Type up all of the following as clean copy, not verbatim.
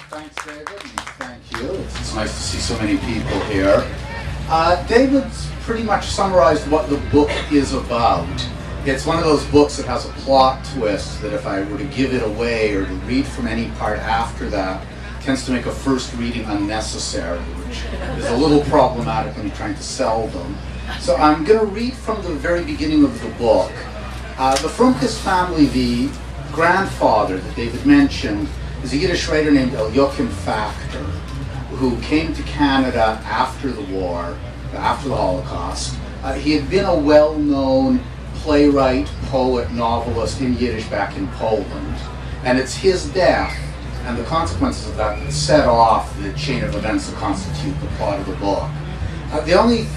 Thanks, David, and thank you. It's nice to see so many people here. David's pretty much summarized what the book is about. It's one of those books that has a plot twist that if I were to give it away or to read from any part after that, tends to make a first reading unnecessary, which is a little problematic when you're trying to sell them. So I'm going to read from the very beginning of the book. The Frumkiss family, the grandfather that David mentioned, is a Yiddish writer named Joachim Factor, who came to Canada after the war, after the Holocaust. He had been a well-known playwright, poet, novelist in Yiddish back in Poland. And it's his death and the consequences of that set off the chain of events that constitute the plot of the book. The only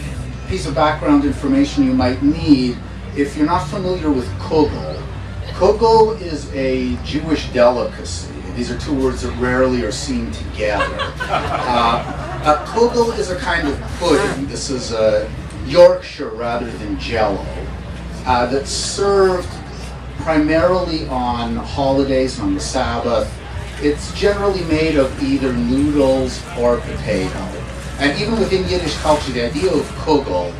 piece of background information you might need, if you're not familiar with kugel, kugel is a Jewish delicacy. These are two words that rarely are seen together. Kugel is a kind of pudding. This is a Yorkshire rather than Jello, that's served primarily on holidays, on the Sabbath. It's generally made of either noodles or potato. And even within Yiddish culture, the idea of kugel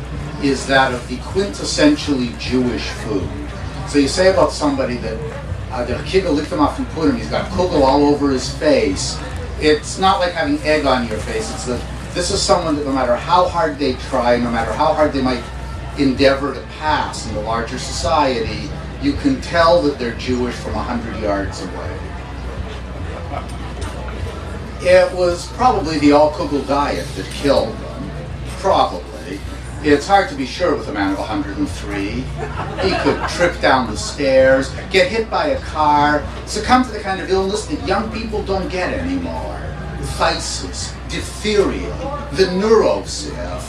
is that of the quintessentially Jewish food. So you say about somebody that der Kigel liegt him off and put him, he's got kugel all over his face. It's not like having egg on your face. It's that this is someone that no matter how hard they try, no matter how hard they might endeavor to pass in the larger society, you can tell that they're Jewish from 100 yards away. It was probably the all-kugel diet that killed them. Probably. It's hard to be sure with a man of 103. He could trip down the stairs, get hit by a car, succumb to the kind of illness that young people don't get anymore. Phthisis, diphtheria, the neurosiph.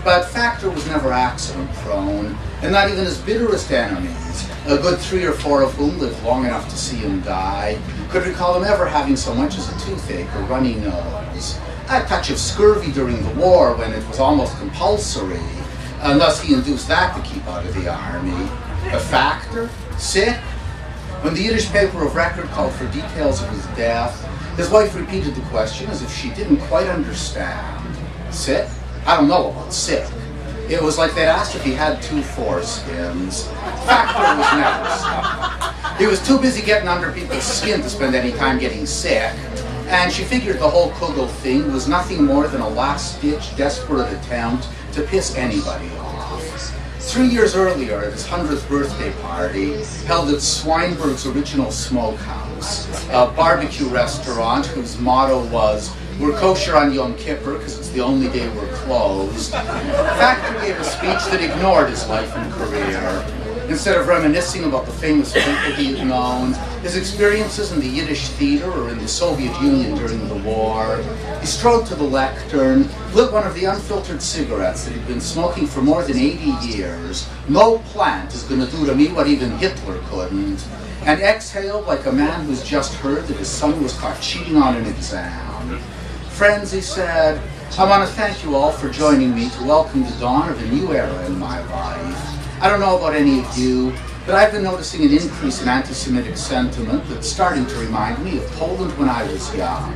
But Factor was never accident-prone, and not even his bitterest enemies, a good 3 or 4 of whom lived long enough to see him die, could recall him ever having so much as a toothache or runny nose. A touch of scurvy during the war when it was almost compulsory, and thus he induced that to keep out of the army. A Factor? Sick? When the Yiddish paper of record called for details of his death, his wife repeated the question as if she didn't quite understand. Sick? I don't know about sick. It was like they'd asked if he had 2 foreskins. Factor was never sick. He was too busy getting under people's skin to spend any time getting sick, and she figured the whole kugel thing was nothing more than a last-ditch, desperate attempt to piss anybody off. 3 years earlier, at his 100th birthday party, held at Swinburg's Original Smokehouse, a barbecue restaurant whose motto was, "We're kosher on Yom Kippur because it's the only day we're closed," Factor gave a speech that ignored his life and career. Instead of reminiscing about the famous people he had known, his experiences in the Yiddish theater or in the Soviet Union during the war, he strode to the lectern, lit one of the unfiltered cigarettes that he'd been smoking for more than 80 years. No plant is going to do to me what even Hitler couldn't. And exhaled like a man who's just heard that his son was caught cheating on an exam. Friends, he said, I want to thank you all for joining me to welcome the dawn of a new era in my life. I don't know about any of you, but I've been noticing an increase in anti-Semitic sentiment that's starting to remind me of Poland when I was young.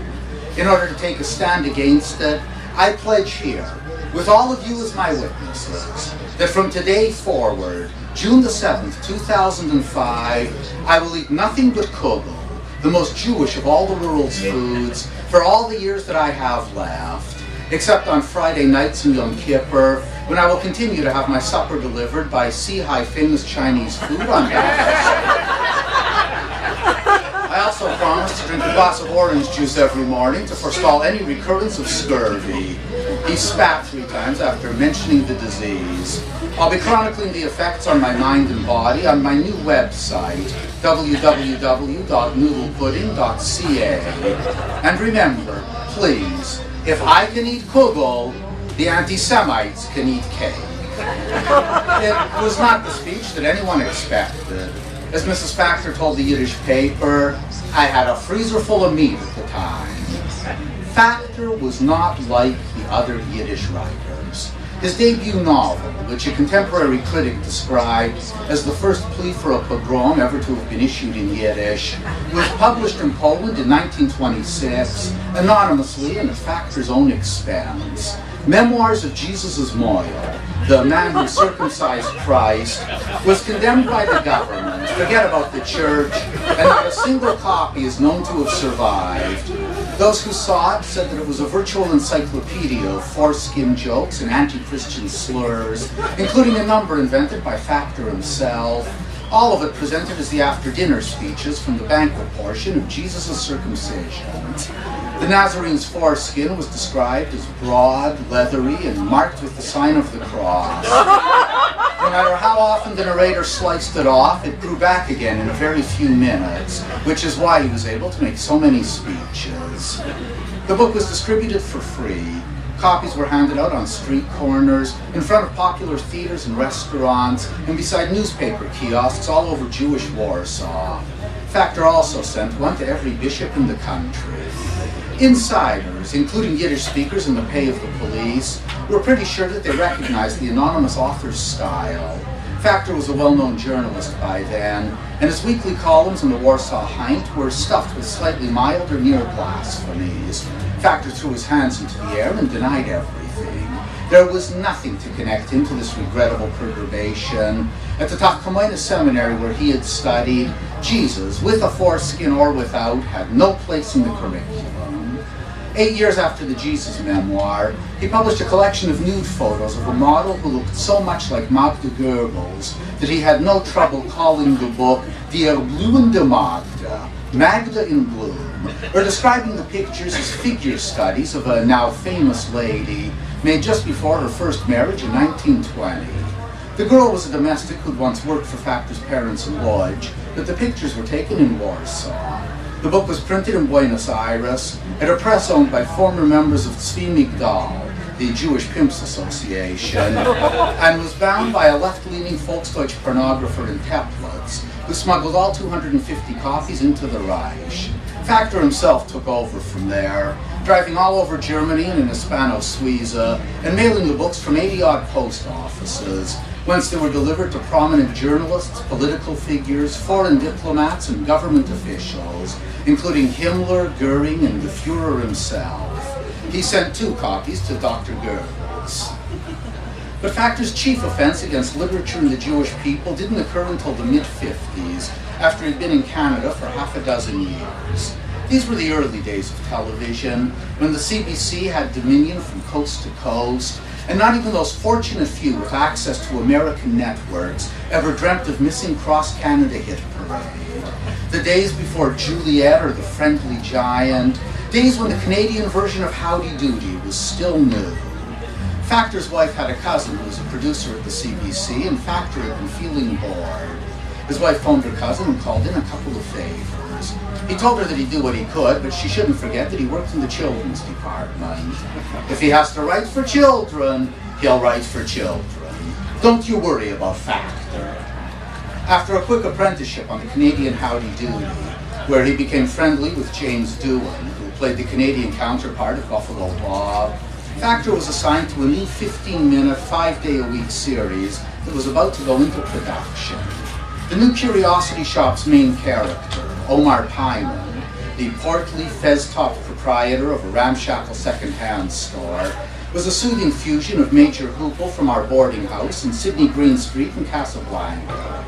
In order to take a stand against it, I pledge here, with all of you as my witnesses, that from today forward, June the 7th, 2005, I will eat nothing but kugel, the most Jewish of all the world's foods, for all the years that I have left, except on Friday nights in Yom Kippur, when I will continue to have my supper delivered by Sea-High famous Chinese food on I also promise to drink a glass of orange juice every morning to forestall any recurrence of scurvy. He spat 3 times after mentioning the disease. I'll be chronicling the effects on my mind and body on my new website, www.noodlepudding.ca. And remember, please, if I can eat kugel, the anti-Semites can eat cake. It was not the speech that anyone expected. As Mrs. Factor told the Yiddish paper, I had a freezer full of meat at the time. Factor was not like the other Yiddish writers. His debut novel, which a contemporary critic described as the first plea for a pogrom ever to have been issued in Yiddish, was published in Poland in 1926, anonymously and at Factor's own expense. Memoirs of Jesus' Moyle, the man who circumcised Christ, was condemned by the government, forget about the church, and not a single copy is known to have survived. Those who saw it said that it was a virtual encyclopedia of foreskin jokes and anti-Christian slurs, including a number invented by Factor himself, all of it presented as the after-dinner speeches from the banquet portion of Jesus' circumcision. The Nazarene's foreskin was described as broad, leathery, and marked with the sign of the cross. No matter how often the narrator sliced it off, it grew back again in a very few minutes, which is why he was able to make so many speeches. The book was distributed for free. Copies were handed out on street corners, in front of popular theaters and restaurants, and beside newspaper kiosks all over Jewish Warsaw. Factor also sent one to every bishop in the country. Insiders, including Yiddish speakers in the pay of the police, were pretty sure that they recognized the anonymous author's style. Factor was a well-known journalist by then, and his weekly columns in the Warsaw Heint were stuffed with slightly mild or near blasphemies. Factor threw his hands into the air and denied everything. There was nothing to connect him to this regrettable perturbation. At the Tachkomoina seminary where he had studied, Jesus, with a foreskin or without, had no place in the curriculum. 8 years after the Jesus memoir, he published a collection of nude photos of a model who looked so much like Magda Goebbels that he had no trouble calling the book Die Erblühende Magda, Magda in Bloom, or describing the pictures as figure studies of a now famous lady made just before her first marriage in 1920. The girl was a domestic who'd once worked for Factor's parents in Lodz, but the pictures were taken in Warsaw. The book was printed in Buenos Aires at a press owned by former members of Tzvi Migdal, the Jewish Pimps Association, and was bound by a left-leaning Volksdeutsch pornographer in Teplitz, who smuggled all 250 copies into the Reich. Factor himself took over from there, driving all over Germany in an Hispano-Suiza, and mailing the books from 80-odd post offices, whence they were delivered to prominent journalists, political figures, foreign diplomats, and government officials, including Himmler, Goering, and the Führer himself. He sent 2 copies to Dr. Goebbels. But Factor's chief offense against literature and the Jewish people didn't occur until the mid-50s, after he'd been in Canada for half a dozen years. These were the early days of television, when the CBC had dominion from coast to coast, and not even those fortunate few with access to American networks ever dreamt of missing cross-Canada hit parade. The days before Juliet or The Friendly Giant, days when the Canadian version of Howdy Doody was still new. Factor's wife had a cousin who was a producer at the CBC, and Factor had been feeling bored. His wife phoned her cousin and called in a couple of favors. He told her that he'd do what he could, but she shouldn't forget that he worked in the children's department. If he has to write for children, he'll write for children. Don't you worry about Factor. After a quick apprenticeship on the Canadian Howdy Doody, where he became friendly with James Doohan, who played the Canadian counterpart of Buffalo Bob, Factor was assigned to a new 15-minute, 5-day-a-week series that was about to go into production. The new Curiosity Shop's main character, Omar Pyman, the portly, fez-topped proprietor of a ramshackle second-hand store, was a soothing fusion of Major Hoople from our boarding house in Sydney Green Street in Casablanca.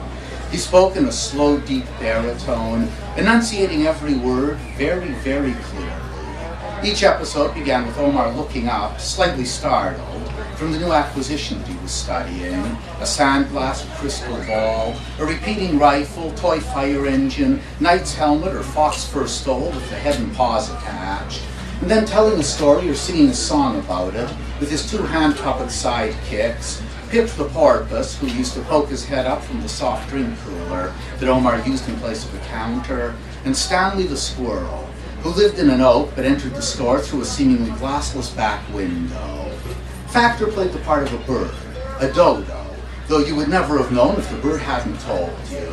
He spoke in a slow, deep baritone, enunciating every word very, very clearly. Each episode began with Omar looking up, slightly startled, from the new acquisition that he was studying: a sandblast, crystal ball, a repeating rifle, toy fire engine, knight's helmet or fox fur stole with the head and paws attached, and then telling a story or singing a song about it with his 2 hand-puppet sidekicks, Pip the porpoise, who used to poke his head up from the soft drink cooler that Omar used in place of a counter, and Stanley the squirrel, who lived in an oak but entered the store through a seemingly glassless back window. Factor played the part of a bird, a dodo, though you would never have known if the bird hadn't told you.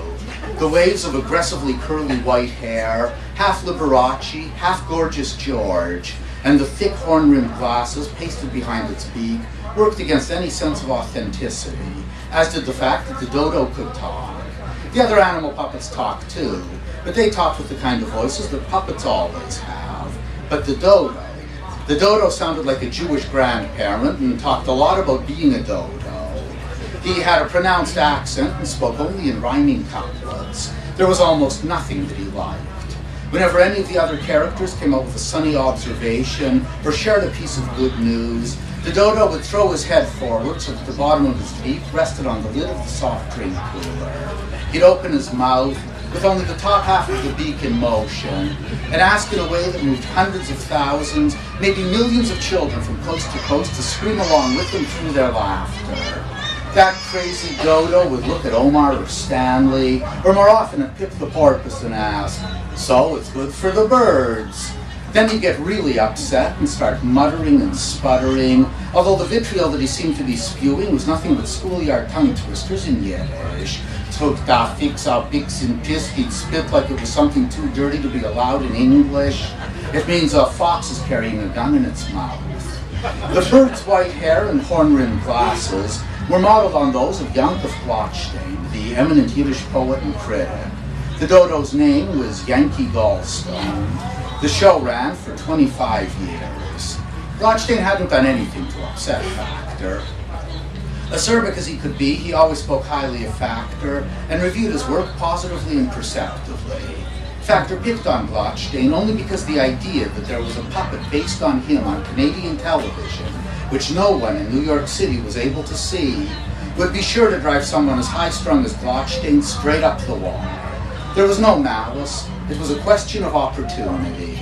The waves of aggressively curly white hair, half Liberace, half Gorgeous George, and the thick horn-rimmed glasses pasted behind its beak worked against any sense of authenticity, as did the fact that the dodo could talk. The other animal puppets talked too, but they talked with the kind of voices that puppets always have. But the dodo sounded like a Jewish grandparent and talked a lot about being a dodo. He had a pronounced accent and spoke only in rhyming couplets. There was almost nothing that he liked. Whenever any of the other characters came up with a sunny observation or shared a piece of good news, the dodo would throw his head forward so that the bottom of his beak rested on the lid of the soft drink cooler. He'd open his mouth with only the top half of the beak in motion and ask in a way that moved hundreds of thousands, maybe millions of children from coast to coast to scream along with him through their laughter. That crazy dodo would look at Omar or Stanley, or more often at Pip the porpoise and ask, "So it's good for the birds." Then he'd get really upset and start muttering and sputtering, although the vitriol that he seemed to be spewing was nothing but schoolyard tongue twisters in Yiddish. Took da fix out bix and piss, he'd spit like it was something too dirty to be allowed in English. It means a fox is carrying a gun in its mouth. The bird's white hair and horn-rimmed glasses were modeled on those of Yankov Blotstein, the eminent Yiddish poet and critic. The dodo's name was Yankee Gallstone. The show ran for 25 years. Blotstein hadn't done anything to upset Factor. Acerbic as he could be, he always spoke highly of Factor and reviewed his work positively and perceptively. Factor picked on Blotstein only because the idea that there was a puppet based on him on Canadian television, which no one in New York City was able to see, would be sure to drive someone as high-strung as Blotstein straight up the wall. There was no malice, it was a question of opportunity.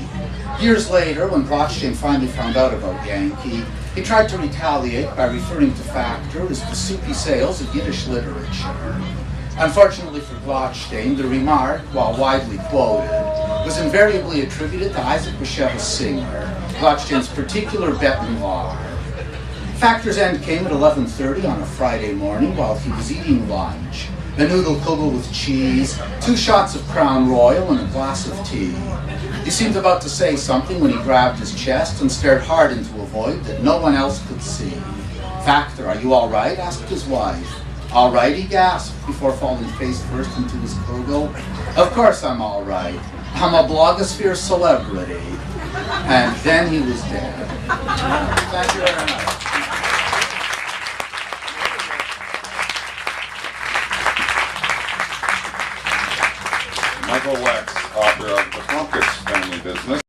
Years later, when Blotstein finally found out about Yankee, he tried to retaliate by referring to Factor as the soupy sales of Yiddish literature. Unfortunately for Blotstein, the remark, while widely quoted, was invariably attributed to Isaac Bashevis Singer, Blotstein's particular bête noire. Factor's end came at 11:30 on a Friday morning while he was eating lunch. A noodle kugel with cheese, 2 shots of Crown Royal, and a glass of tea. He seemed about to say something when he grabbed his chest and stared hard into a void that no one else could see. "Factor, are you all right?" asked his wife. "All right," he gasped before falling face first into his kugel. "Of course I'm all right. I'm a blogosphere celebrity." And then he was dead. Thank you very much. Michael Lex, author of the Frumkiss Family Business.